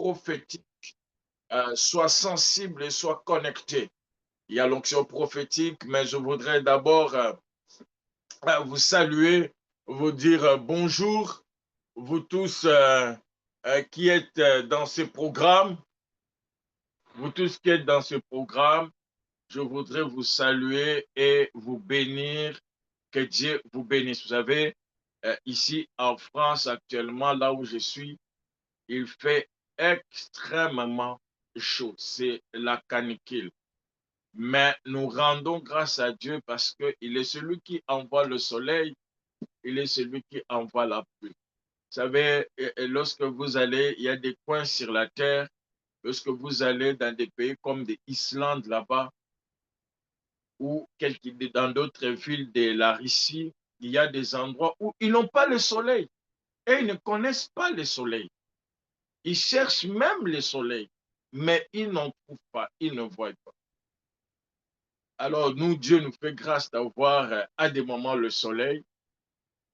prophétique, sois sensible et sois connecté. Il y a l'onction prophétique, mais je voudrais d'abord vous saluer, vous dire bonjour, vous tous qui êtes dans ce programme, vous tous qui êtes dans ce programme, je voudrais vous saluer et vous bénir, que Dieu vous bénisse. Vous savez, ici en France actuellement, là où je suis, il fait extrêmement chaud, c'est la canicule. Mais nous rendons grâce à Dieu parce qu'il est celui qui envoie le soleil, il est celui qui envoie la pluie. Vous savez, lorsque vous allez, il y a des coins sur la terre, lorsque vous allez dans des pays comme l'Islande là-bas, ou dans d'autres villes de la Russie, il y a des endroits où ils n'ont pas le soleil et ils ne connaissent pas le soleil. Ils cherchent même le soleil, mais ils n'en trouvent pas, ils ne voient pas. Alors nous, Dieu nous fait grâce d'avoir à des moments le soleil.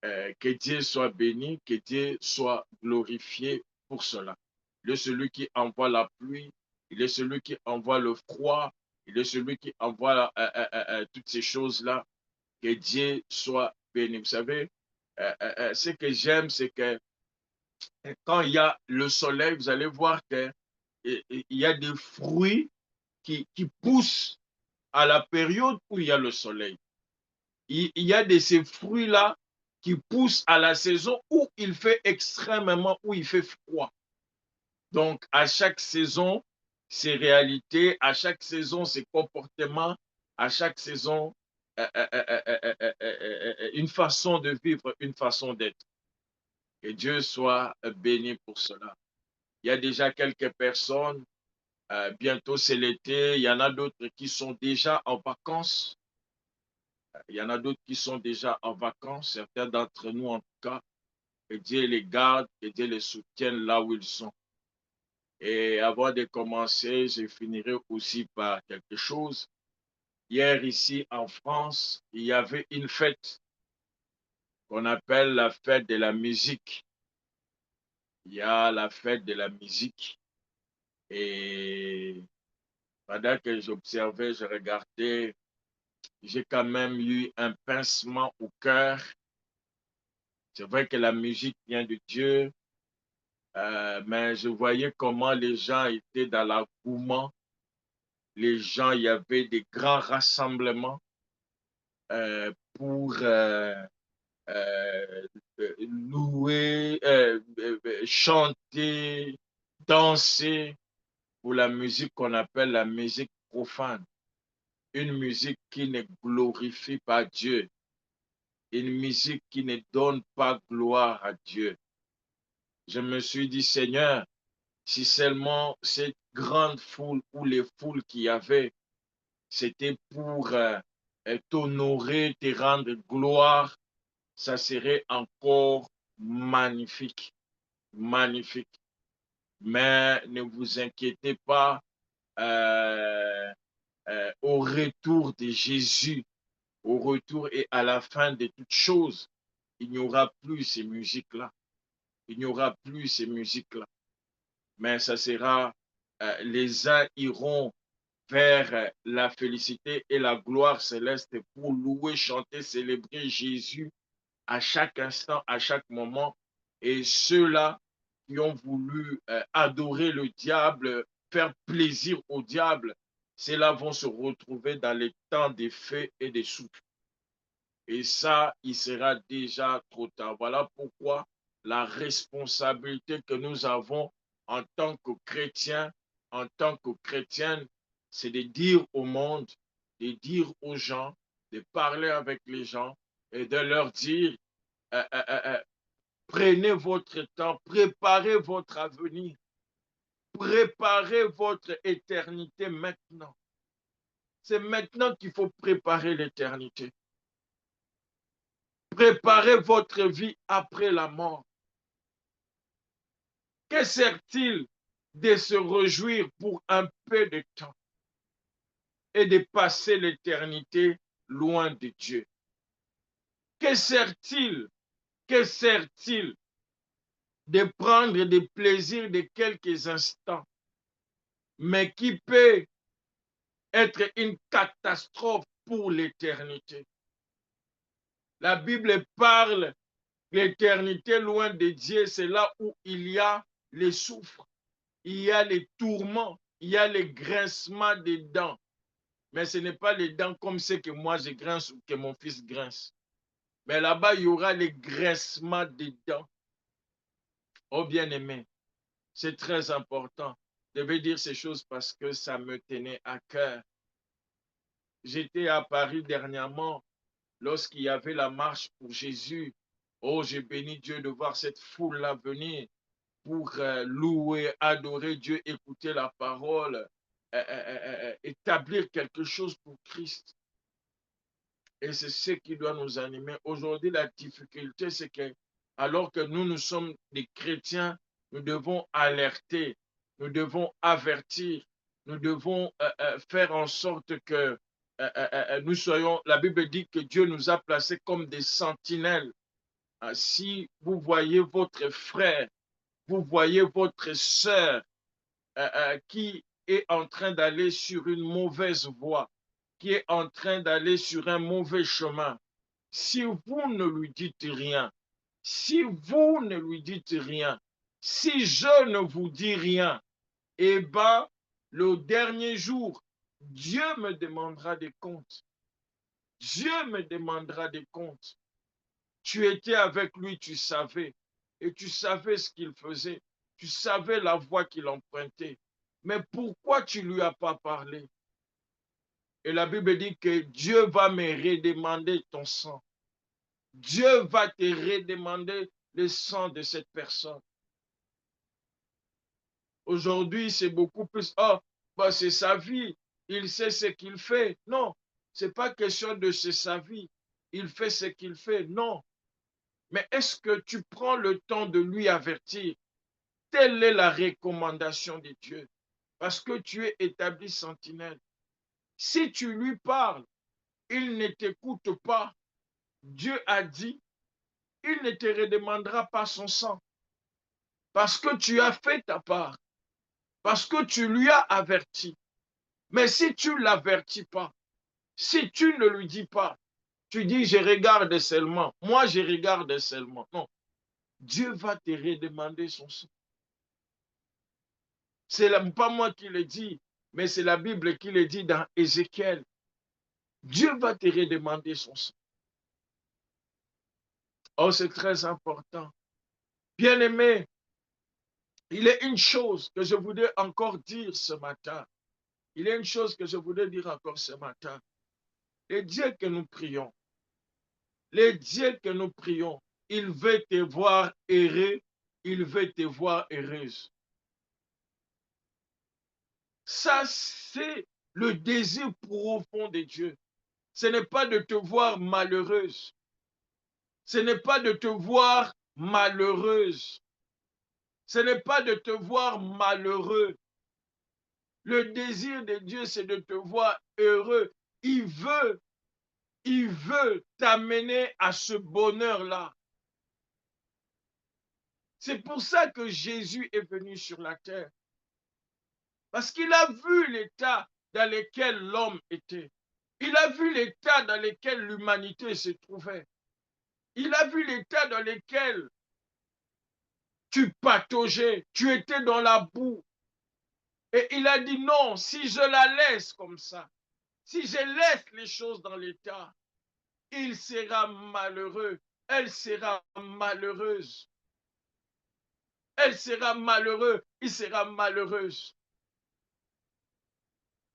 Que Dieu soit béni, que Dieu soit glorifié pour cela. Il est celui qui envoie la pluie, il est celui qui envoie le froid, il est celui qui envoie toutes ces choses-là. Que Dieu soit béni. Vous savez, ce que j'aime, c'est que quand il y a le soleil, vous allez voir qu'il y a des fruits qui poussent à la période où il y a le soleil. Il y a de ces fruits-là qui poussent à la saison où il fait extrêmement, où il fait froid. Donc, à chaque saison, ses réalités, à chaque saison, ses comportements, à chaque saison, une façon de vivre, une façon d'être. Que Dieu soit béni pour cela. Il y a déjà quelques personnes, bientôt c'est l'été, il y en a d'autres qui sont déjà en vacances. Il y en a d'autres qui sont déjà en vacances, certains d'entre nous en tout cas. Que Dieu les garde, que Dieu les soutienne là où ils sont. Et avant de commencer, je finirai aussi par quelque chose. Hier, ici en France, il y avait une fête qu'on appelle la fête de la musique. Il y a la fête de la musique. Et pendant que j'observais, je regardais, j'ai quand même eu un pincement au cœur. C'est vrai que la musique vient de Dieu, mais je voyais comment les gens étaient dans l'engouement. Les gens, il y avait des grands rassemblements pour euh, louer, chanter, danser pour la musique qu'on appelle la musique profane. Une musique qui ne glorifie pas Dieu, une musique qui ne donne pas gloire à Dieu. Je me suis dit, Seigneur, si seulement cette grande foule ou les foules qu'il y avait, c'était pour t'honorer, te rendre gloire, ça serait encore magnifique, magnifique. Mais ne vous inquiétez pas, euh, au retour de Jésus, au retour et à la fin de toutes choses, il n'y aura plus ces musiques-là. Il n'y aura plus ces musiques-là. Mais ça sera, les uns iront vers la félicité et la gloire céleste pour louer, chanter, célébrer Jésus à chaque instant, à chaque moment. Et ceux-là qui ont voulu adorer le diable, faire plaisir au diable, ceux-là vont se retrouver dans les temps des faits et des souffles. Et ça, il sera déjà trop tard. Voilà pourquoi la responsabilité que nous avons en tant que chrétiens, en tant que chrétiennes, c'est de dire au monde, de dire aux gens, de parler avec les gens et de leur dire, euh, euh, euh, euh, prenez votre temps, préparez votre avenir, préparez votre éternité maintenant. C'est maintenant qu'il faut préparer l'éternité. Préparez votre vie après la mort. Que sert-il de se réjouir pour un peu de temps et de passer l'éternité loin de Dieu? Que sert-il? Que sert-il de prendre des plaisirs de quelques instants, mais qui peut être une catastrophe pour l'éternité. La Bible parle l'éternité loin de Dieu, c'est là où il y a les souffres, il y a les tourments, il y a les grincements des dents. Mais ce n'est pas les dents comme ceux que moi je grince ou que mon fils grince. Mais là-bas, il y aura les grincements des dents. Oh bien-aimé, c'est très important. Je vais dire ces choses parce que ça me tenait à cœur. J'étais à Paris dernièrement lorsqu'il y avait la marche pour Jésus. Oh, j'ai béni Dieu de voir cette foule-là venir pour louer, adorer Dieu, écouter la parole, établir quelque chose pour Christ. Et c'est ce qui doit nous animer. Aujourd'hui, la difficulté, c'est que alors que nous sommes des chrétiens, nous devons alerter, nous devons avertir, nous devons faire en sorte que nous soyons, la Bible dit que Dieu nous a placés comme des sentinelles. Si vous voyez votre frère, vous voyez votre sœur qui est en train d'aller sur une mauvaise voie, qui est en train d'aller sur un mauvais chemin, si vous ne lui dites rien, si vous ne lui dites rien, si je ne vous dis rien, eh bien, le dernier jour, Dieu me demandera des comptes. Dieu me demandera des comptes. Tu étais avec lui, tu savais, et tu savais ce qu'il faisait, tu savais la voie qu'il empruntait. Mais pourquoi tu ne lui as pas parlé? Et la Bible dit que Dieu va me redemander ton sang. Dieu va te redemander le sang de cette personne. Aujourd'hui, c'est beaucoup plus, oh, bah, c'est sa vie, il sait ce qu'il fait. Non, ce n'est pas question de c'est sa vie, il fait ce qu'il fait. Non, mais est-ce que tu prends le temps de lui avertir? Telle est la recommandation de Dieu. Parce que tu es établi sentinelle. Si tu lui parles, il ne t'écoute pas. Dieu a dit, il ne te redemandera pas son sang. Parce que tu as fait ta part. Parce que tu lui as averti. Mais si tu ne l'avertis pas, si tu ne lui dis pas, tu dis je regarde seulement, moi je regarde seulement. Non, Dieu va te redemander son sang. C'est pas moi qui le dis, mais c'est la Bible qui le dit dans Ézéchiel. Dieu va te redemander son sang. Oh, c'est très important. Bien-aimé, il y a une chose que je voudrais encore dire ce matin. Il y a une chose que je voudrais dire encore ce matin. Les dieux que nous prions, les dieux que nous prions, il veut te voir heureux, il veut te voir heureuse. Ça, c'est le désir profond de Dieu. Ce n'est pas de te voir malheureuse. Ce n'est pas de te voir malheureuse. Ce n'est pas de te voir malheureux. Le désir de Dieu, c'est de te voir heureux. Il veut t'amener à ce bonheur-là. C'est pour ça que Jésus est venu sur la terre. Parce qu'il a vu l'état dans lequel l'homme était. Il a vu l'état dans lequel l'humanité se trouvait. Il a vu l'état dans lequel tu pataugeais, tu étais dans la boue. Et il a dit non, si je la laisse comme ça, si je laisse les choses dans l'état, il sera malheureux, elle sera malheureuse. Elle sera malheureuse, il sera malheureuse.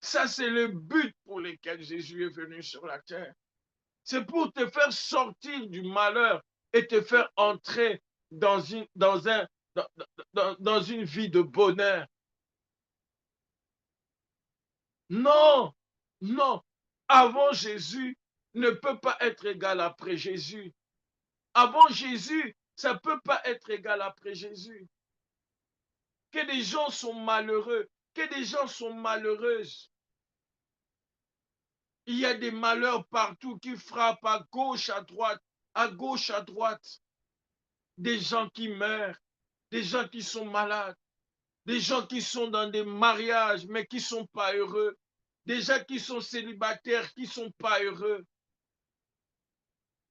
Ça, c'est le but pour lequel Jésus est venu sur la terre. C'est pour te faire sortir du malheur et te faire entrer dans dans une vie de bonheur. Non, non. Avant Jésus ne peut pas être égal après Jésus. Avant Jésus, ça ne peut pas être égal après Jésus. Que des gens sont malheureux, que des gens sont malheureuses. Il y a des malheurs partout qui frappent à gauche, à droite, à gauche, à droite. Des gens qui meurent, des gens qui sont malades, des gens qui sont dans des mariages, mais qui ne sont pas heureux, des gens qui sont célibataires, qui ne sont pas heureux.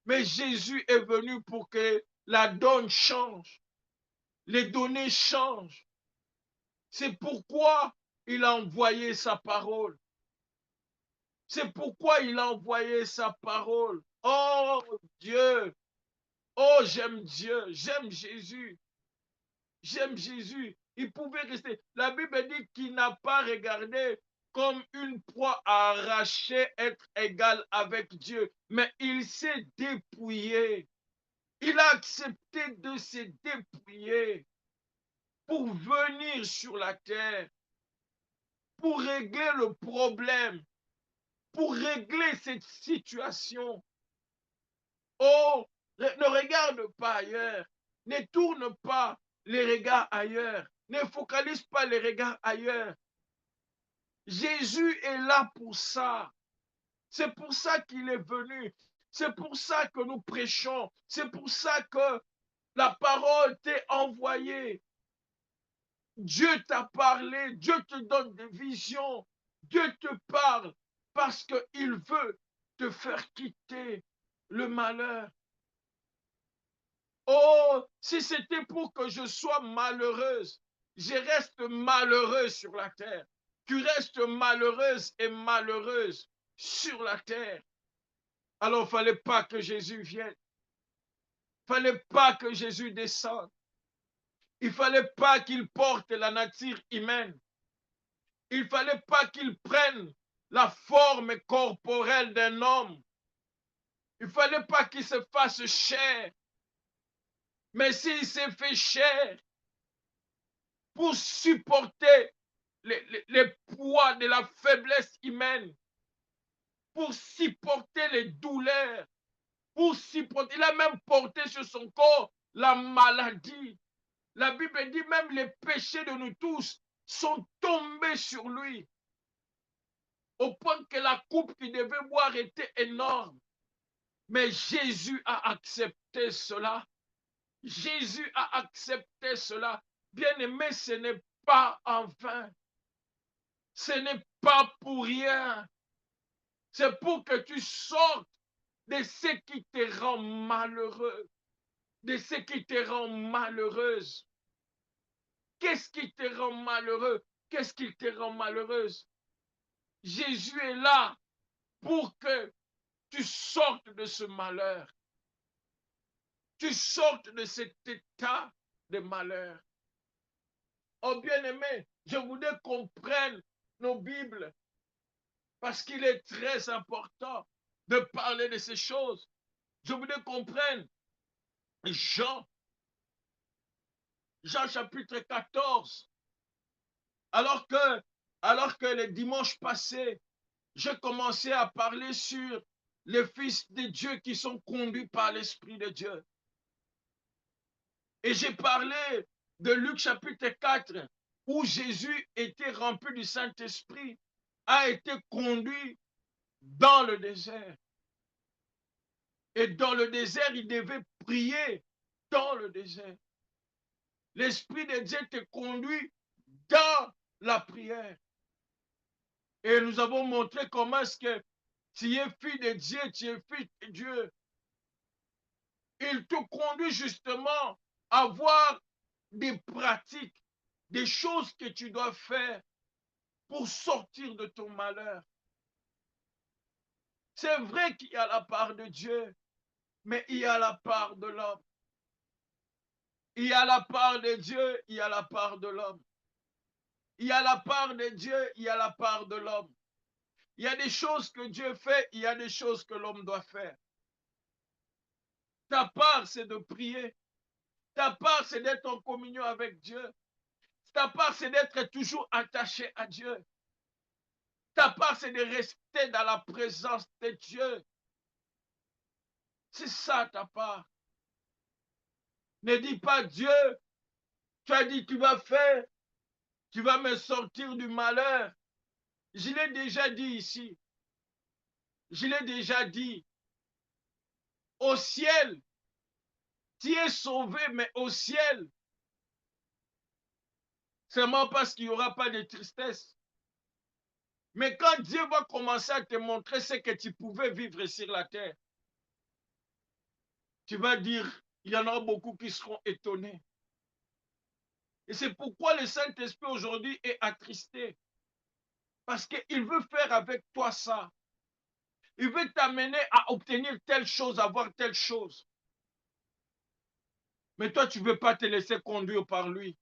Mais Jésus est venu pour que la donne change, les données changent. C'est pourquoi il a envoyé sa parole. C'est pourquoi il a envoyé sa parole. Oh Dieu, oh j'aime Dieu, j'aime Jésus, j'aime Jésus. Il pouvait rester. La Bible dit qu'il n'a pas regardé comme une proie à arracher, être égal avec Dieu, mais il s'est dépouillé. Il a accepté de se dépouiller pour venir sur la terre, pour régler le problème, pour régler cette situation. Oh, ne regarde pas ailleurs, ne tourne pas les regards ailleurs, ne focalise pas les regards ailleurs. Jésus est là pour ça. C'est pour ça qu'il est venu. C'est pour ça que nous prêchons. C'est pour ça que la parole t'est envoyée. Dieu t'a parlé, Dieu te donne des visions, Dieu te parle parce qu'il veut te faire quitter le malheur. Oh, si c'était pour que je sois malheureuse, je reste malheureuse sur la terre. Tu restes malheureuse et malheureuse sur la terre. Alors, il ne fallait pas que Jésus vienne. Il ne fallait pas que Jésus descende. Il ne fallait pas qu'il porte la nature humaine. Il ne fallait pas qu'il prenne la forme corporelle d'un homme. Il ne fallait pas qu'il se fasse chair. Mais s'il s'est fait chair pour supporter les poids de la faiblesse humaine, pour supporter les douleurs, pour supporter, il a même porté sur son corps la maladie. La Bible dit même les péchés de nous tous sont tombés sur lui, au point que la coupe qu'il devait boire était énorme. Mais Jésus a accepté cela. Jésus a accepté cela. Bien-aimé, ce n'est pas en vain. Ce n'est pas pour rien. C'est pour que tu sortes de ce qui te rend malheureux, de ce qui te rend malheureuse. Qu'est-ce qui te rend malheureux? Qu'est-ce qui te rend malheureuse? Jésus est là pour que tu sortes de ce malheur. Tu sortes de cet état de malheur. Oh bien-aimé, je voudrais qu'on prenne nos Bibles parce qu'il est très important de parler de ces choses. Je voudrais qu'on prenne Jean, Jean chapitre 14. Alors que le dimanche passé, j'ai commencé à parler sur les fils de Dieu qui sont conduits par l'Esprit de Dieu. Et j'ai parlé de Luc chapitre 4, où Jésus était rempli du Saint-Esprit, a été conduit dans le désert. Et dans le désert, il devait prier dans le désert. L'Esprit de Dieu te conduit dans la prière. Et nous avons montré comment est-ce que tu es fille de Dieu, tu es fils de Dieu. Il te conduit justement à voir des pratiques, des choses que tu dois faire pour sortir de ton malheur. C'est vrai qu'il y a la part de Dieu, mais il y a la part de l'homme. Il y a la part de Dieu, il y a la part de l'homme. Il y a la part de Dieu, il y a la part de l'homme. Il y a des choses que Dieu fait, il y a des choses que l'homme doit faire. Ta part, c'est de prier. Ta part, c'est d'être en communion avec Dieu. Ta part, c'est d'être toujours attaché à Dieu. Ta part, c'est de rester dans la présence de Dieu. C'est ça ta part. Ne dis pas Dieu, tu as dit tu vas faire, tu vas me sortir du malheur. Je l'ai déjà dit ici. Je l'ai déjà dit. Au ciel, tu es sauvé, mais au ciel, seulement parce qu'il n'y aura pas de tristesse. Mais quand Dieu va commencer à te montrer ce que tu pouvais vivre sur la terre, tu vas dire, il y en aura beaucoup qui seront étonnés. Et c'est pourquoi le Saint-Esprit aujourd'hui est attristé. Parce qu'il veut faire avec toi ça. Il veut t'amener à obtenir telle chose, avoir telle chose. Mais toi, tu ne veux pas te laisser conduire par lui.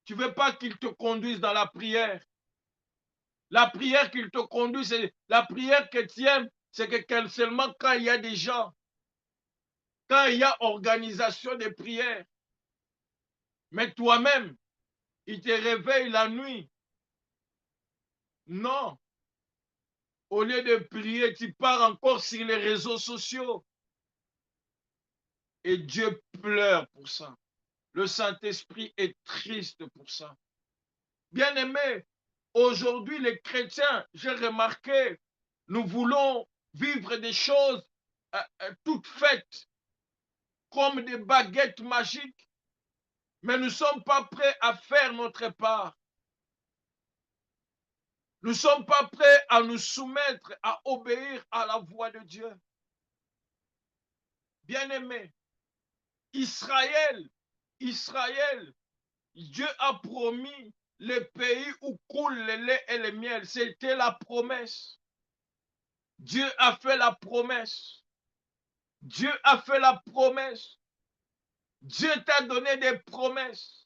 Tu ne veux pas qu'il te conduise dans la prière. La prière qu'il te conduit, c'est la prière que tu aimes, c'est que seulement quand il y a des gens, quand il y a organisation de prière. Mais toi-même, il te réveille la nuit. Non. Au lieu de prier, tu pars encore sur les réseaux sociaux. Et Dieu pleure pour ça. Le Saint-Esprit est triste pour ça. Bien-aimés, aujourd'hui, les chrétiens, j'ai remarqué, nous voulons vivre des choses toutes faites comme des baguettes magiques, mais nous ne sommes pas prêts à faire notre part. Nous ne sommes pas prêts à nous soumettre, à obéir à la voix de Dieu. Bien-aimés, Israël, Dieu a promis le pays où coule le lait et le miel. C'était la promesse. Dieu a fait la promesse. Dieu a fait la promesse. Dieu t'a donné des promesses.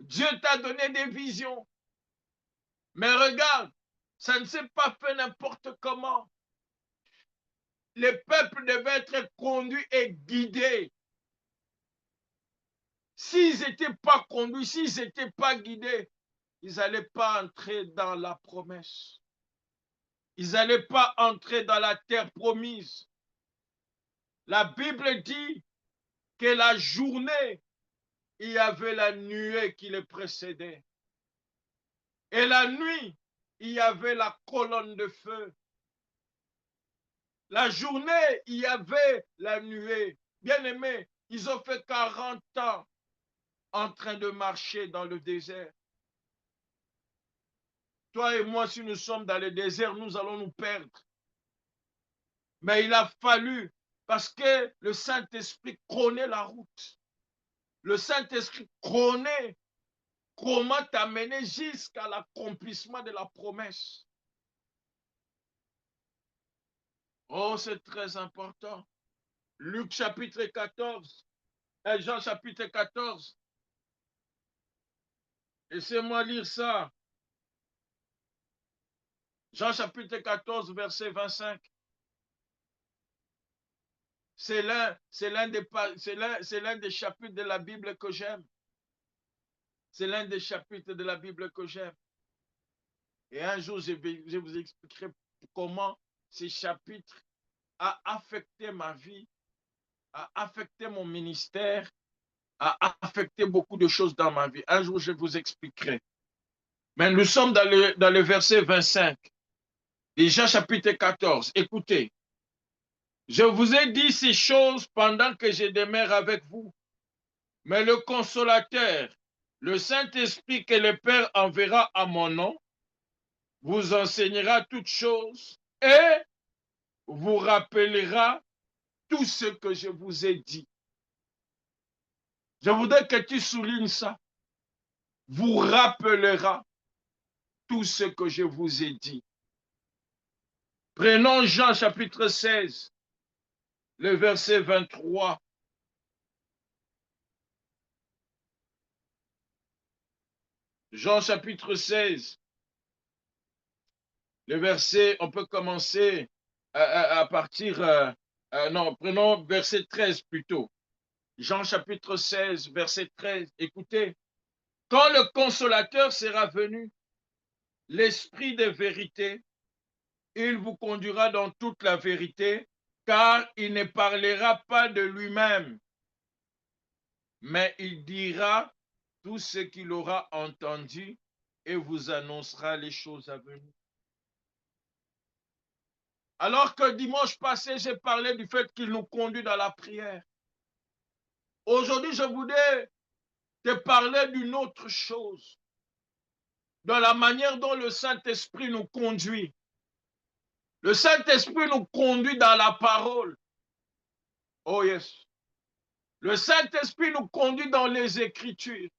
Dieu t'a donné des visions. Mais regarde, ça ne s'est pas fait n'importe comment. Les peuples devaient être conduits et guidés. S'ils n'étaient pas conduits, s'ils n'étaient pas guidés, ils n'allaient pas entrer dans la promesse. Ils n'allaient pas entrer dans la terre promise. La Bible dit que la journée, il y avait la nuée qui les précédait. Et la nuit, il y avait la colonne de feu. La journée, il y avait la nuée. Bien-aimés, ils ont fait 40 ans en train de marcher dans le désert. Toi et moi, si nous sommes dans le désert, nous allons nous perdre. Mais il a fallu, parce que le Saint-Esprit connaît la route. Le Saint-Esprit connaît comment t'amener jusqu'à l'accomplissement de la promesse. Oh, c'est très important. Luc chapitre 14, Jean chapitre 14. Laissez-moi lire ça. Jean chapitre 14, verset 25. C'est l'un des chapitres de la Bible que j'aime. C'est l'un des chapitres de la Bible que j'aime. Et un jour, je vous expliquerai comment ce chapitre a affecté ma vie, a affecté mon ministère, a affecté beaucoup de choses dans ma vie. Un jour, je vous expliquerai. Mais nous sommes dans le verset 25, de Jean chapitre 14. Écoutez, je vous ai dit ces choses pendant que je demeure avec vous. Mais le consolateur, le Saint-Esprit que le Père enverra à mon nom, vous enseignera toutes choses et vous rappellera tout ce que je vous ai dit. Je voudrais que tu soulignes ça. Vous rappellera tout ce que je vous ai dit. Prenons Jean chapitre 16, le verset 23. Jean chapitre 16, le verset, on peut commencer à partir, non, prenons verset 13 plutôt. Jean chapitre 16, verset 13. Écoutez, quand le consolateur sera venu, l'esprit de vérité, il vous conduira dans toute la vérité, car il ne parlera pas de lui-même, mais il dira tout ce qu'il aura entendu et vous annoncera les choses à venir. Alors que dimanche passé, j'ai parlé du fait qu'il nous conduit dans la prière. Aujourd'hui, je voudrais te parler d'une autre chose. dans la manière dont le Saint-Esprit nous conduit. Le Saint-Esprit nous conduit dans la parole. Oh yes. Le Saint-Esprit nous conduit dans les Écritures.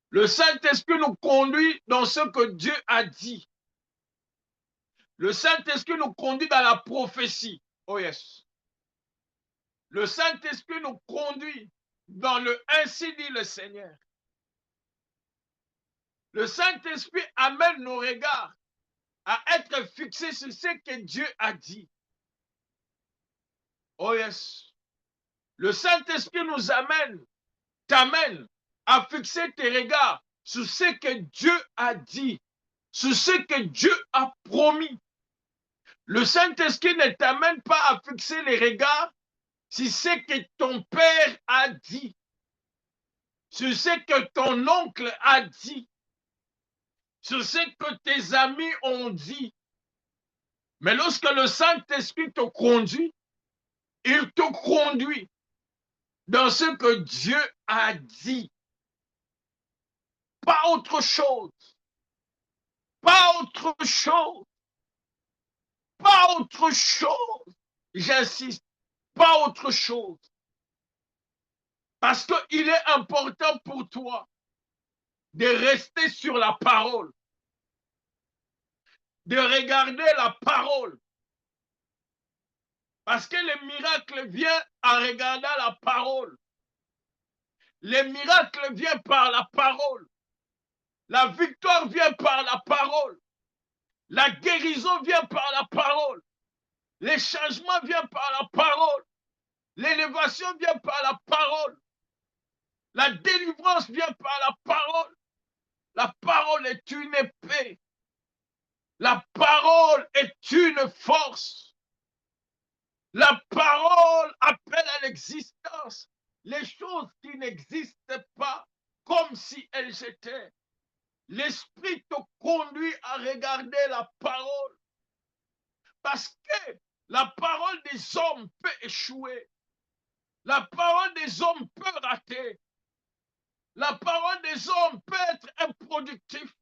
Le Saint-Esprit nous conduit dans ce que Dieu a dit. Le Saint-Esprit nous conduit dans la prophétie. Oh yes. Le Saint-Esprit nous conduit dans le ainsi dit le Seigneur. Le Saint-Esprit amène nos regards à être fixés sur ce que Dieu a dit. Oh yes. Le Saint-Esprit nous t'amène à fixer tes regards sur ce que Dieu a dit, sur ce que Dieu a promis. Le Saint-Esprit ne t'amène pas à fixer les regards sur ce que ton père a dit, sur ce que ton oncle a dit, sur ce que tes amis ont dit. Mais lorsque le Saint-Esprit te conduit, il te conduit dans ce que Dieu a dit. Pas autre chose. Pas autre chose. Pas autre chose. J'insiste, pas autre chose. Parce qu'il est important pour toi de rester sur la parole, de regarder la parole. Parce que les miracles viennent en regardant la parole. Les miracles viennent par la parole. La victoire vient par la parole. La guérison vient par la parole. Les changements viennent par la parole. L'élévation vient par la parole. La délivrance vient par la parole. La parole est une épée. La parole est une force. La parole appelle à l'existence les choses qui n'existent pas comme si elles étaient. L'esprit te conduit à regarder la parole. Parce que la parole des hommes peut échouer. La parole des hommes peut rater. La parole des hommes peut être improductive.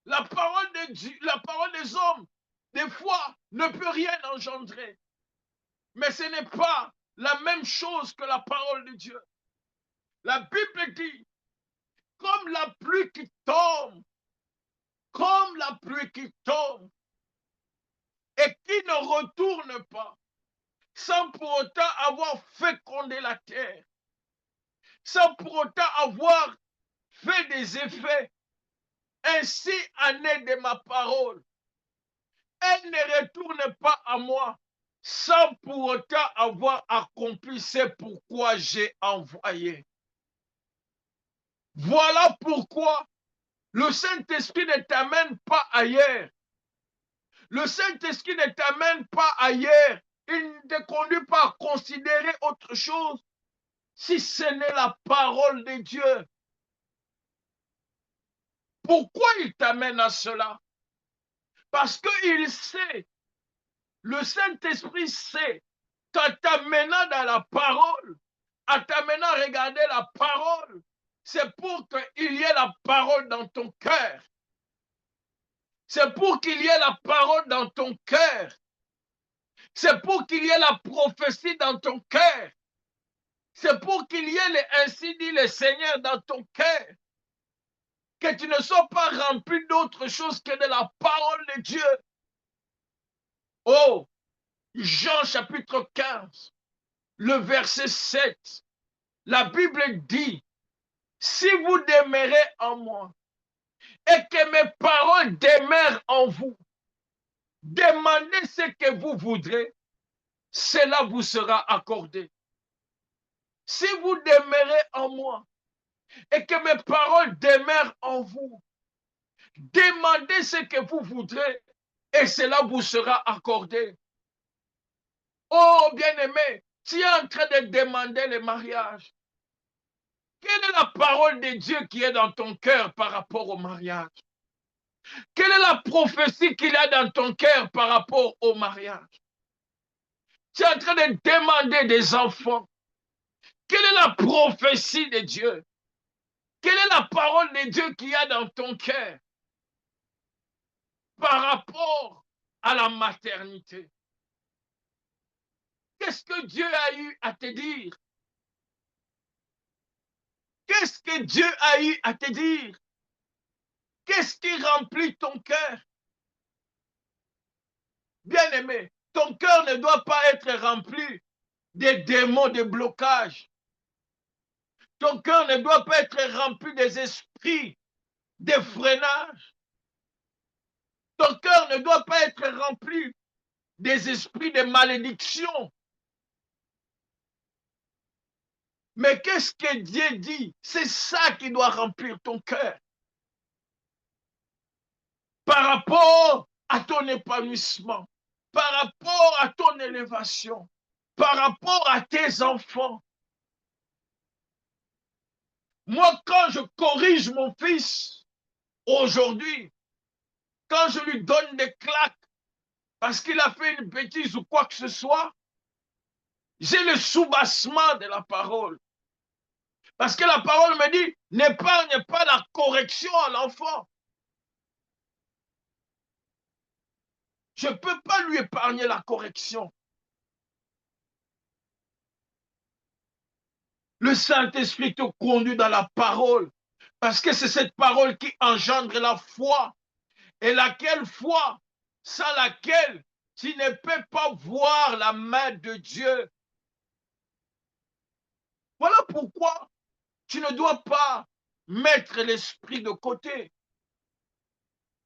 La parole des hommes, des fois, ne peut rien engendrer. Mais ce n'est pas la même chose que la parole de Dieu. La Bible dit, comme la pluie qui tombe, comme la pluie qui tombe, et qui ne retourne pas, sans pour autant avoir fécondé la terre, sans pour autant avoir fait des effets, ainsi en est de ma parole. Elle ne retourne pas à moi, sans pour autant avoir accompli ce pourquoi j'ai envoyé. Voilà pourquoi le Saint-Esprit ne t'amène pas ailleurs. Le Saint-Esprit ne t'amène pas ailleurs. Il ne te conduit pas à considérer autre chose si ce n'est la parole de Dieu. Pourquoi il t'amène à cela? Parce qu'il sait, le Saint-Esprit sait qu'en t'amenant dans la parole, en t'amenant à regarder la parole, c'est pour qu'il y ait la parole dans ton cœur. C'est pour qu'il y ait la parole dans ton cœur. C'est pour qu'il y ait la prophétie dans ton cœur. C'est pour qu'il y ait ainsi dit le Seigneur dans ton cœur. Que tu ne sois pas rempli d'autre chose que de la parole de Dieu. Oh, Jean chapitre 15, le verset 7. La Bible dit, si vous demeurez en moi et que mes paroles demeurent en vous, demandez ce que vous voudrez, cela vous sera accordé. Si vous demeurez en moi et que mes paroles demeurent en vous, demandez ce que vous voudrez et cela vous sera accordé. Oh, bien-aimé, tu es en train de demander le mariage. Quelle est la parole de Dieu qui est dans ton cœur par rapport au mariage? Quelle est la prophétie qu'il y a dans ton cœur par rapport au mariage? Tu es en train de demander des enfants. Quelle est la prophétie de Dieu? Quelle est la parole de Dieu qu'il y a dans ton cœur par rapport à la maternité? Qu'est-ce que Dieu a eu à te dire? Qu'est-ce que Dieu a eu à te dire? Qu'est-ce qui remplit ton cœur? Bien-aimé, ton cœur ne doit pas être rempli des démons de blocage. Ton cœur ne doit pas être rempli des esprits de freinage. Ton cœur ne doit pas être rempli des esprits de malédiction. Mais qu'est-ce que Dieu dit? C'est ça qui doit remplir ton cœur. Par rapport à ton épanouissement, par rapport à ton élévation, par rapport à tes enfants. Moi, quand je corrige mon fils, aujourd'hui, quand je lui donne des claques parce qu'il a fait une bêtise ou quoi que ce soit, j'ai le soubassement de la parole. Parce que la parole me dit, n'épargne pas la correction à l'enfant. Je ne peux pas lui épargner la correction. Le Saint-Esprit te conduit dans la parole. Parce que c'est cette parole qui engendre la foi. Et laquelle foi, sans laquelle tu ne peux pas voir la main de Dieu. Voilà pourquoi tu ne dois pas mettre l'esprit de côté.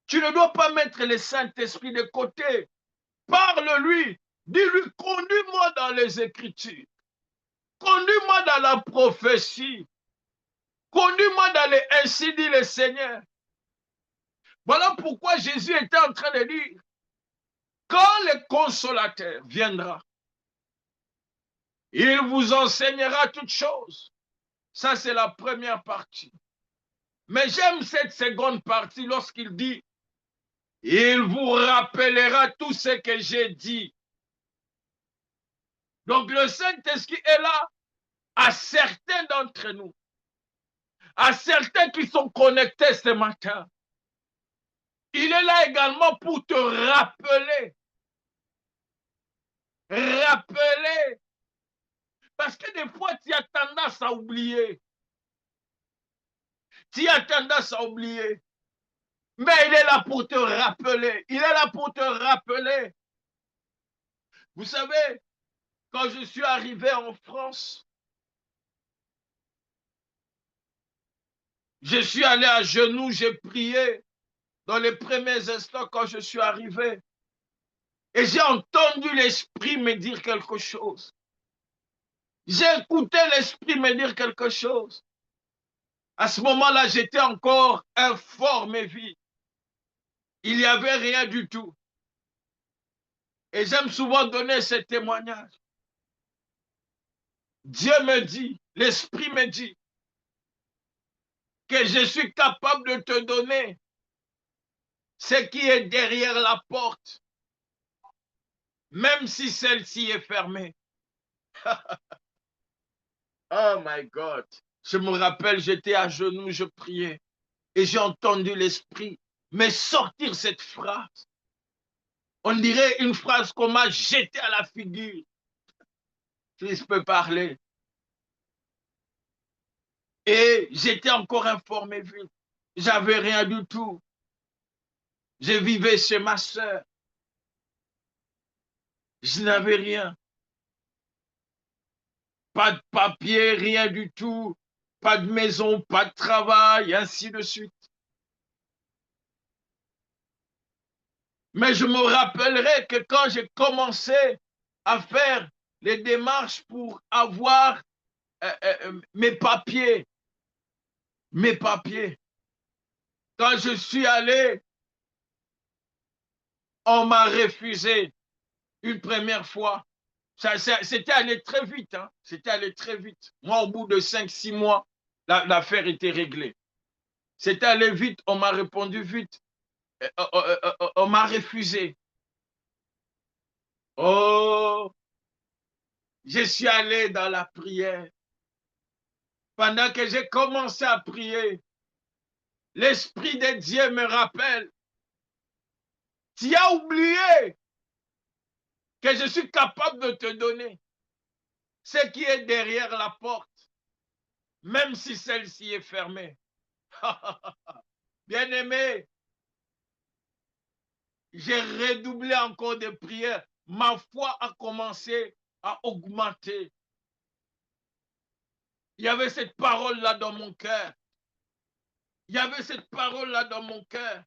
Tu ne dois pas mettre le Saint-Esprit de côté. Parle-lui. Dis-lui, conduis-moi dans les Écritures. Conduis-moi dans la prophétie. Conduis-moi dans les ainsi dit le Seigneur. Voilà pourquoi Jésus était en train de dire, quand le consolateur viendra, il vous enseignera toutes choses. Ça, c'est la première partie. Mais j'aime cette seconde partie lorsqu'il dit, il vous rappellera tout ce que j'ai dit. Donc le Saint-Esprit est là à certains d'entre nous, à certains qui sont connectés ce matin. Il est là également pour te rappeler. Rappeler. Parce que des fois, tu as tendance à oublier. Tu as tendance à oublier. Mais il est là pour te rappeler. Il est là pour te rappeler. Vous savez, quand je suis arrivé en France, je suis allé à genoux, j'ai prié dans les premiers instants quand je suis arrivé. Et j'ai entendu l'Esprit me dire quelque chose. J'ai écouté l'Esprit me dire quelque chose. À ce moment-là, j'étais encore informe et vie. Il n'y avait rien du tout. Et j'aime souvent donner ce témoignage. Dieu me dit, l'Esprit me dit, que je suis capable de te donner ce qui est derrière la porte, même si celle-ci est fermée. Oh my God. Je me rappelle, j'étais à genoux, je priais et j'ai entendu l'Esprit me sortir cette phrase. On dirait une phrase qu'on m'a jetée à la figure. Si je peux parler. Et j'étais encore informé, vu. J'avais rien du tout. Je vivais chez ma soeur. Je n'avais rien. Pas de papier, rien du tout. Pas de maison, pas de travail, ainsi de suite. Mais je me rappellerai que quand j'ai commencé à faire les démarches pour avoir mes papiers, quand je suis allé, on m'a refusé une première fois. C'était allé très vite, hein? C'était allé très vite. Moi, au bout de 5-6 mois, l'affaire était réglée. C'était allé vite, on m'a répondu vite. On m'a refusé. Oh, je suis allé dans la prière. Pendant que j'ai commencé à prier, l'Esprit de Dieu me rappelle, tu as oublié que je suis capable de te donner ce qui est derrière la porte, même si celle-ci est fermée. Bien-aimé, j'ai redoublé encore de prières. Ma foi a commencé à augmenter. Il y avait cette parole-là dans mon cœur. Il y avait cette parole-là dans mon cœur.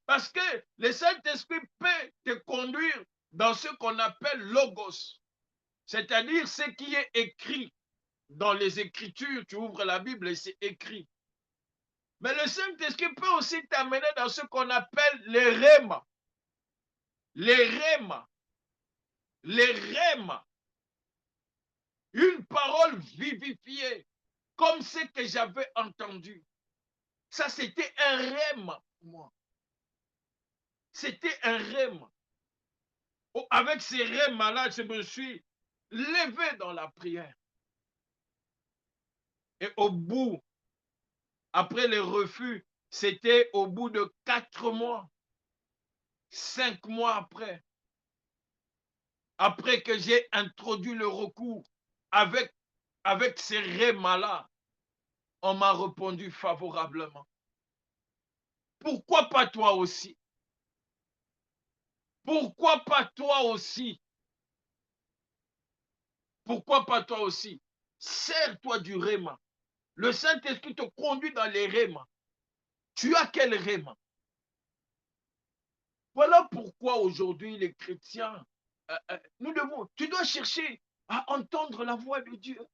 Parce que le Saint-Esprit peut te conduire dans ce qu'on appelle logos, c'est-à-dire ce qui est écrit dans les Écritures. Tu ouvres la Bible et c'est écrit. Mais le Saint-Esprit peut aussi t'amener dans ce qu'on appelle les rhémas. Les rhémas. Les rhémas. Une parole vivifiée, comme ce que j'avais entendu. Ça, c'était un rhéma pour moi. C'était un rhéma. Oh, avec ces rhémas-là, je me suis levé dans la prière. Et au bout, après les refus, c'était au bout de 4 mois, 5 mois après que j'ai introduit le recours avec ces rhémas-là, on m'a répondu favorablement. Pourquoi pas toi aussi? Pourquoi pas toi aussi? Pourquoi pas toi aussi? Sers-toi du rhéma. Le Saint-Esprit te conduit dans les rhémas. Tu as quel rhéma? Voilà pourquoi aujourd'hui les chrétiens, tu dois chercher à entendre la voix de Dieu.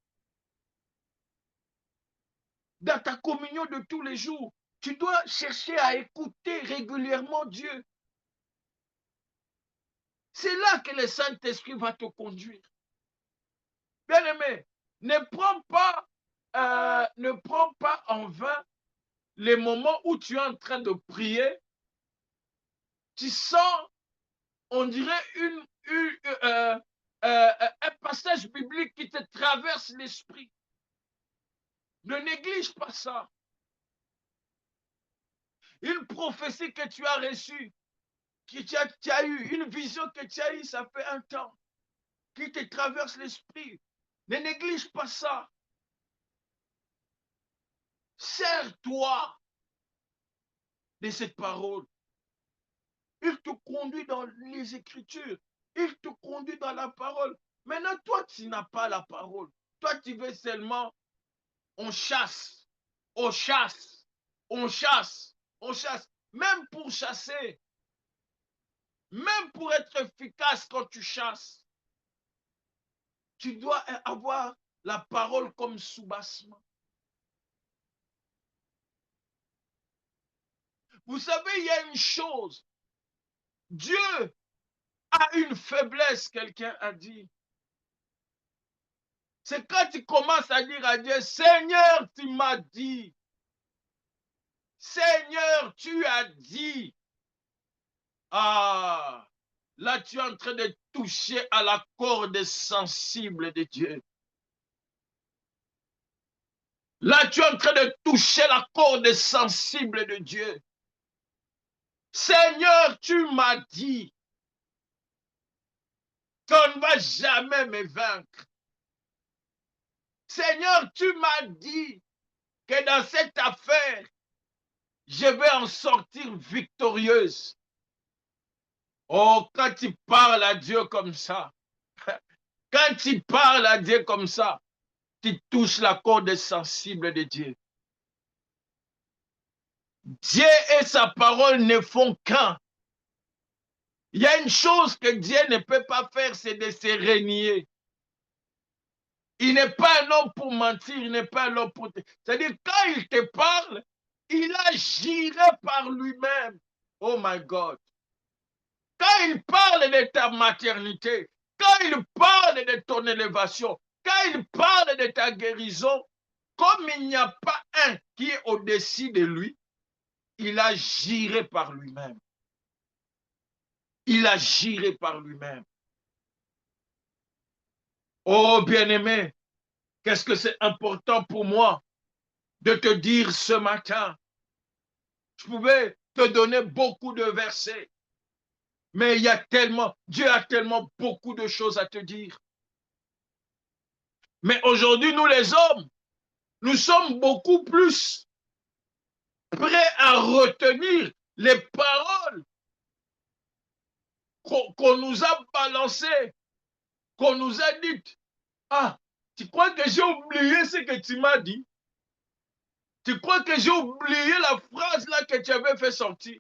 Dans ta communion de tous les jours, tu dois chercher à écouter régulièrement Dieu. C'est là que le Saint-Esprit va te conduire. Bien-aimé, ne prends pas en vain les moments où tu es en train de prier. Tu sens, on dirait, un passage biblique qui te traverse l'esprit. Ne néglige pas ça. Une prophétie que tu as reçue, que tu as eu, une vision que tu as eue, ça fait un temps, qui te traverse l'esprit. Ne néglige pas ça. Sers-toi de cette parole. Il te conduit dans les Écritures. Il te conduit dans la parole. Maintenant, toi, tu n'as pas la parole. Toi, tu veux seulement, on chasse, on chasse, on chasse, on chasse. Même pour chasser, même pour être efficace quand tu chasses, tu dois avoir la parole comme soubassement. Vous savez, il y a une chose. Dieu a une faiblesse, quelqu'un a dit. C'est quand tu commences à dire à Dieu, Seigneur, tu m'as dit. Seigneur, tu as dit. Ah, là, tu es en train de toucher à la corde sensible de Dieu. Là, tu es en train de toucher la corde sensible de Dieu. Seigneur, tu m'as dit qu'on ne va jamais me vaincre. Seigneur, tu m'as dit que dans cette affaire, je vais en sortir victorieuse. Oh, quand tu parles à Dieu comme ça, quand tu parles à Dieu comme ça, tu touches la corde sensible de Dieu. Dieu et sa parole ne font qu'un. Il y a une chose que Dieu ne peut pas faire, c'est de se renier. Il n'est pas un homme pour mentir, il n'est pas un homme pour... C'est-à-dire, quand il te parle, il agirait par lui-même. Oh my God. Quand il parle de ta maternité, quand il parle de ton élévation, quand il parle de ta guérison, comme il n'y a pas un qui est au-dessus de lui, il agirait par lui-même. Il agirait par lui-même. Oh bien-aimé, Qu'est-ce que c'est important pour moi de te dire ce matin? Je pouvais te donner beaucoup de versets, mais il y a tellement, Dieu a tellement beaucoup de choses à te dire. Mais aujourd'hui, nous les hommes, nous sommes beaucoup plus prêts à retenir les paroles qu'on nous a balancées, qu'on nous a dites. Ah, tu crois que j'ai oublié ce que tu m'as dit? Tu crois que j'ai oublié la phrase là que tu avais fait sortir?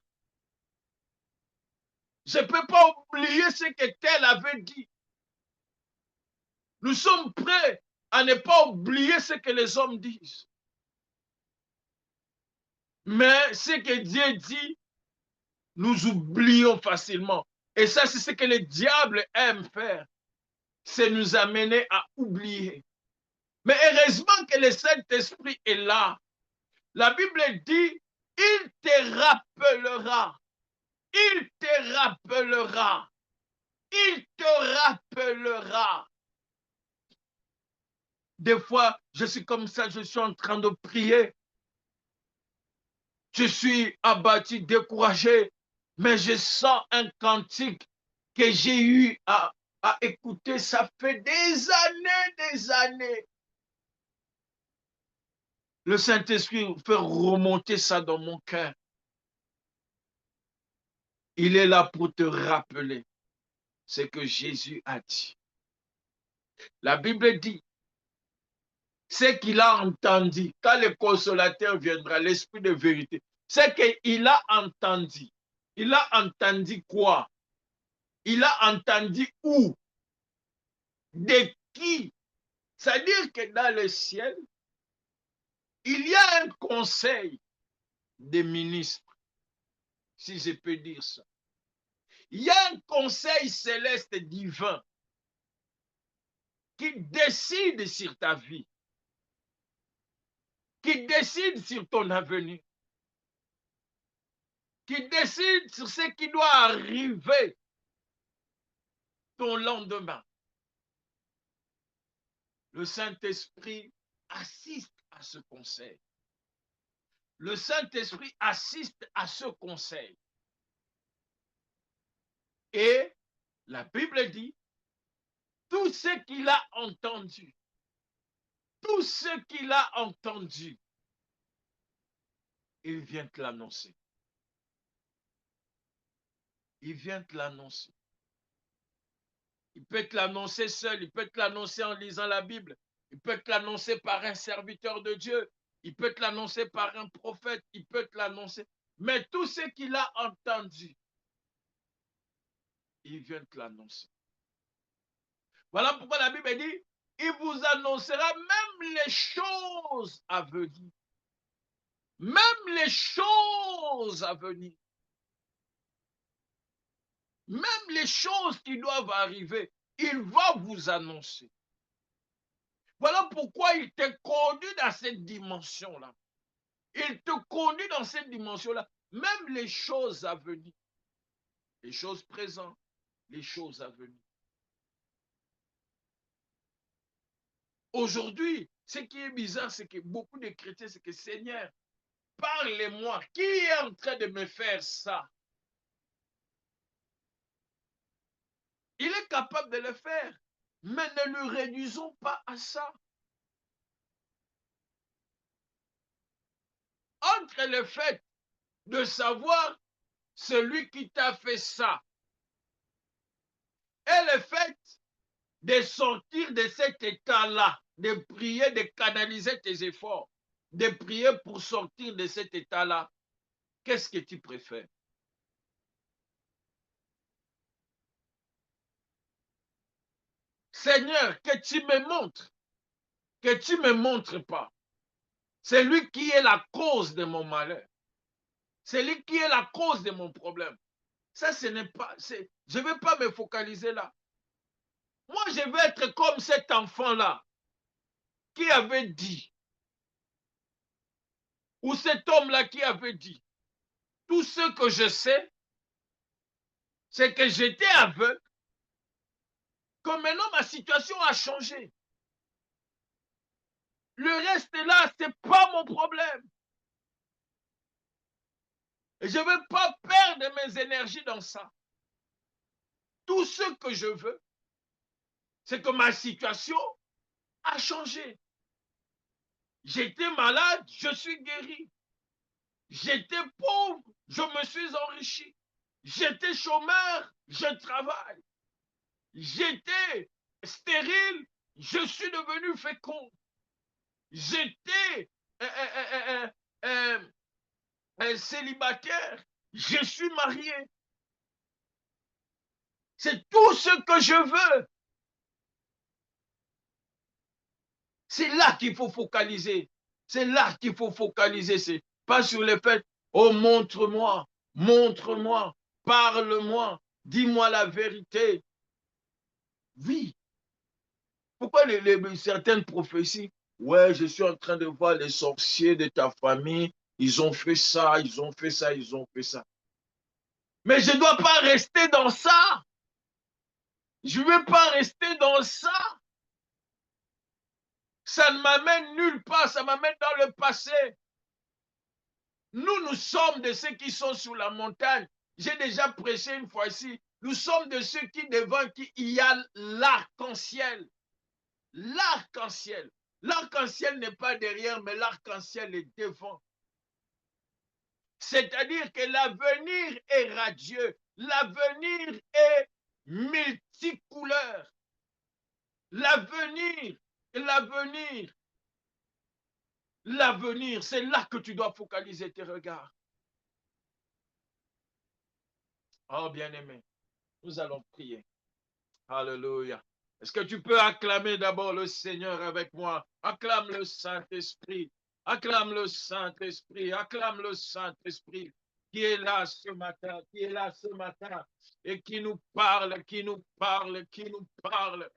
Je ne peux pas oublier ce que tel avait dit. Nous sommes prêts à ne pas oublier ce que les hommes disent. Mais ce que Dieu dit, nous oublions facilement. Et ça, c'est ce que le diable aime faire. C'est nous amener à oublier. Mais heureusement que le Saint-Esprit est là. La Bible dit, il te rappellera. Il te rappellera. Il te rappellera. Des fois, je suis comme ça, je suis en train de prier. Je suis abattu, découragé, mais je sens un cantique que j'ai eu à écouter. Ça fait des années, des années. Le Saint-Esprit fait remonter ça dans mon cœur. Il est là pour te rappeler ce que Jésus a dit. La Bible dit, ce qu'il a entendu, quand le consolateur viendra, l'esprit de vérité, c'est qu'il a entendu. Il a entendu quoi? Il a entendu où? De qui? C'est-à-dire que dans le ciel, il y a un conseil des ministres, si je peux dire ça. Il y a un conseil céleste divin qui décide sur ta vie, qui décide sur ton avenir, qui décide sur ce qui doit arriver ton lendemain. Le Saint-Esprit assiste à ce conseil. Le Saint-Esprit assiste à ce conseil. Et la Bible dit, tout ce qu'il a entendu, tout ce qu'il a entendu, il vient te l'annoncer. Il vient te l'annoncer. Il peut te l'annoncer seul, il peut te l'annoncer en lisant la Bible, il peut te l'annoncer par un serviteur de Dieu, il peut te l'annoncer par un prophète, il peut te l'annoncer. Mais tout ce qu'il a entendu, il vient te l'annoncer. Voilà pourquoi la Bible dit, il vous annoncera même les choses à venir. Même les choses à venir. Même les choses qui doivent arriver, il va vous annoncer. Voilà pourquoi il te conduit dans cette dimension-là. Il te conduit dans cette dimension-là. Même les choses à venir. Les choses présentes, les choses à venir. Aujourd'hui, ce qui est bizarre, c'est que beaucoup de chrétiens, c'est que Seigneur, parlez-moi. Qui est en train de me faire ça? Il est capable de le faire. Mais ne le réduisons pas à ça. Entre le fait de savoir celui qui t'a fait ça et le fait de sortir de cet état-là, de prier, de canaliser tes efforts, de prier pour sortir de cet état-là, qu'est-ce que tu préfères? Seigneur, que tu me montres, que tu ne me montres pas. C'est lui qui est la cause de mon malheur. C'est lui qui est la cause de mon problème. Ça, ce n'est pas, je ne vais pas me focaliser là. Moi, je veux être comme cet enfant-là qui avait dit, ou cet homme-là qui avait dit, tout ce que je sais, c'est que j'étais aveugle, que maintenant ma situation a changé. Le reste là, ce n'est pas mon problème. Et je ne veux pas perdre mes énergies dans ça. Tout ce que je veux, c'est que ma situation a changé. J'étais malade, je suis guéri. J'étais pauvre, je me suis enrichi. J'étais chômeur, je travaille. J'étais stérile, je suis devenu fécond. J'étais célibataire, je suis marié. C'est tout ce que je veux. C'est là qu'il faut focaliser. C'est là qu'il faut focaliser. C'est pas sur le fait, oh, montre-moi, montre-moi, parle-moi, dis-moi la vérité. Oui. Pourquoi certaines prophéties? Ouais, je suis en train de voir les sorciers de ta famille. Ils ont fait ça, ils ont fait ça, ils ont fait ça. Mais je ne dois pas rester dans ça. Je ne veux pas rester dans ça. Ça ne m'amène nulle part, ça m'amène dans le passé. Nous sommes de ceux qui sont sur la montagne. J'ai déjà prêché une fois ici. Nous sommes de ceux qui devant qui il y a l'arc-en-ciel. L'arc-en-ciel. L'arc-en-ciel n'est pas derrière, mais l'arc-en-ciel est devant. C'est-à-dire que l'avenir est radieux. L'avenir est multicouleur. L'avenir, l'avenir, l'avenir, c'est là que tu dois focaliser tes regards. Oh, bien-aimé, nous allons prier. Alléluia. Est-ce que tu peux acclamer d'abord le Seigneur avec moi? Acclame le Saint-Esprit. Acclame le Saint-Esprit. Acclame le Saint-Esprit qui est là ce matin, qui est là ce matin et qui nous parle, qui nous parle, qui nous parle,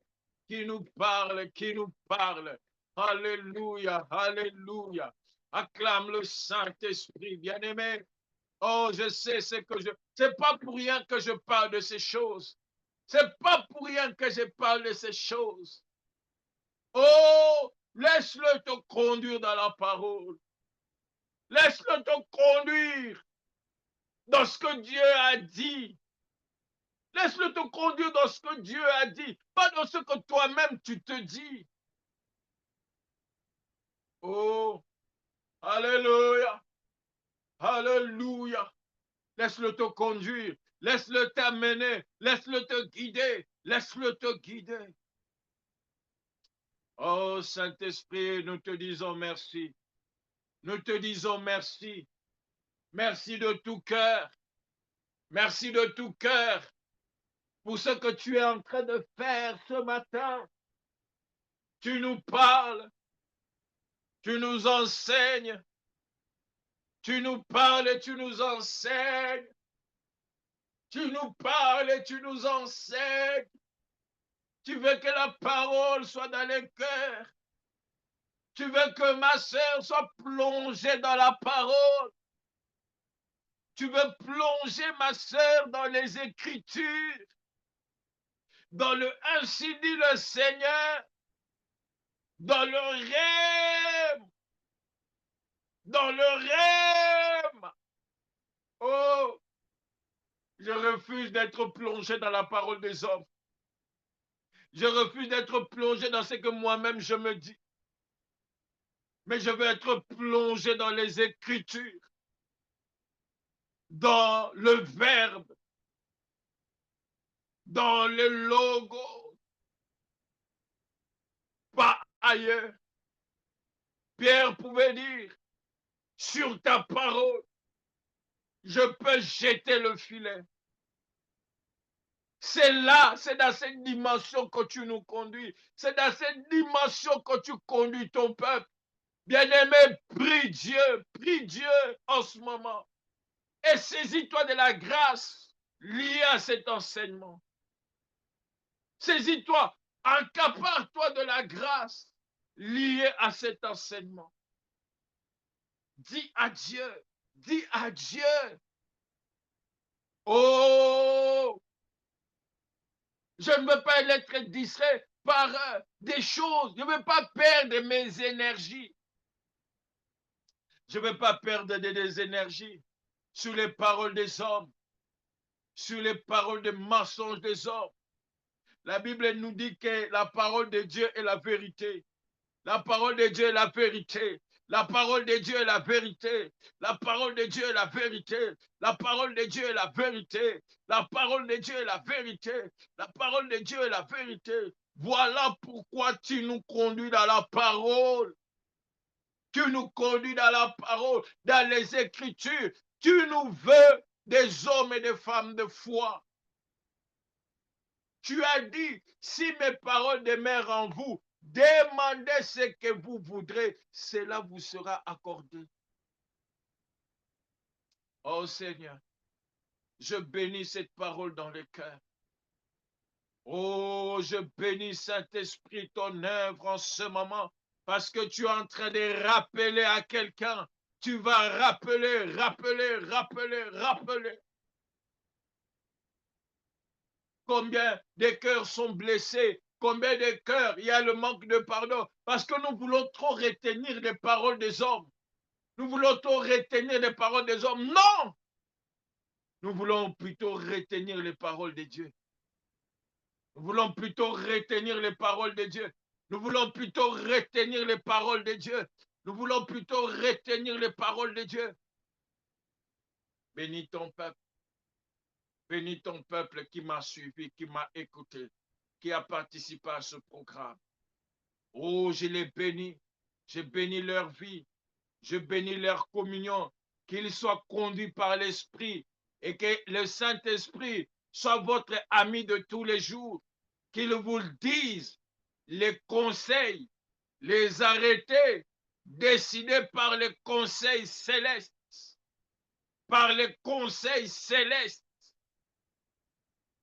qui nous parle, qui nous parle. Alléluia, alléluia. Acclame le Saint-Esprit, bien-aimé. Oh, je sais ce que je... C'est pas pour rien que je parle de ces choses. C'est pas pour rien que je parle de ces choses. Oh, laisse-le te conduire dans la parole. Laisse-le te conduire dans ce que Dieu a dit. Laisse-le te conduire dans ce que Dieu a dit, pas dans ce que toi-même tu te dis. Oh, alléluia, alléluia. Laisse-le te conduire, laisse-le t'amener, laisse-le te guider, laisse-le te guider. Oh Saint-Esprit, nous te disons merci. Nous te disons merci. Merci de tout cœur. Merci de tout cœur pour ce que tu es en train de faire ce matin. Tu nous parles, tu nous enseignes, tu nous parles et tu nous enseignes. Tu nous parles et tu nous enseignes. Tu veux que la parole soit dans les cœurs. Tu veux que ma sœur soit plongée dans la parole. Tu veux plonger ma sœur dans les Écritures. Dans le ainsi dit le Seigneur. Dans le rêve. Dans le rêve. Oh, je refuse d'être plongé dans la parole des hommes. Je refuse d'être plongé dans ce que moi-même je me dis. Mais je veux être plongé dans les Écritures, dans le Verbe, dans le logo, pas ailleurs. Pierre pouvait dire, sur ta parole, je peux jeter le filet. C'est là, c'est dans cette dimension que tu nous conduis. C'est dans cette dimension que tu conduis ton peuple. Bien-aimé, prie Dieu en ce moment. Et saisis-toi de la grâce liée à cet enseignement. Saisis-toi, accapare-toi de la grâce liée à cet enseignement. Dis à Dieu, dis à Dieu. Oh, je ne veux pas être distrait par des choses. Je ne veux pas perdre mes énergies. Je ne veux pas perdre des énergies sur les paroles des hommes, sur les paroles des mensonges des hommes. La Bible nous dit que la parole de Dieu est la vérité. La parole de Dieu est la vérité. La parole de Dieu est la vérité. La parole de Dieu est la vérité. La parole de Dieu est la vérité. La parole de Dieu est la vérité. La parole de Dieu est la vérité. Voilà pourquoi tu nous conduis dans la parole. Tu nous conduis dans la parole, dans les Écritures. Tu nous veux des hommes et des femmes de foi. Tu as dit, si mes paroles demeurent en vous, demandez ce que vous voudrez, cela vous sera accordé. Oh Seigneur, je bénis cette parole dans le cœur. Oh, je bénis Saint-Esprit ton œuvre en ce moment, parce que tu es en train de rappeler à quelqu'un. Tu vas rappeler, rappeler, rappeler, rappeler. Combien de cœurs sont blessés? Combien de cœurs il y a le manque de pardon? Parce que nous voulons trop retenir les paroles des hommes. Nous voulons trop retenir les paroles des hommes. Non! Nous voulons plutôt retenir les paroles de Dieu. Nous voulons plutôt retenir les paroles de Dieu. Nous voulons plutôt retenir les paroles de Dieu. Nous voulons plutôt retenir les paroles de Dieu. Bénis ton peuple. Bénis ton peuple qui m'a suivi, qui m'a écouté, qui a participé à ce programme. Oh, je les bénis. Je bénis leur vie. Je bénis leur communion. Qu'ils soient conduits par l'Esprit et que le Saint-Esprit soit votre ami de tous les jours. Qu'il vous dise les conseils, les arrêtés décidés par les conseils célestes. Par les conseils célestes.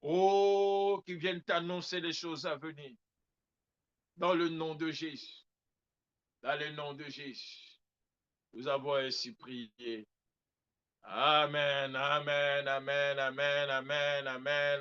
Oh, qui viennent t'annoncer les choses à venir. Dans le nom de Jésus. Dans le nom de Jésus. Nous avons ainsi prié. Amen, amen, amen, amen, amen, amen.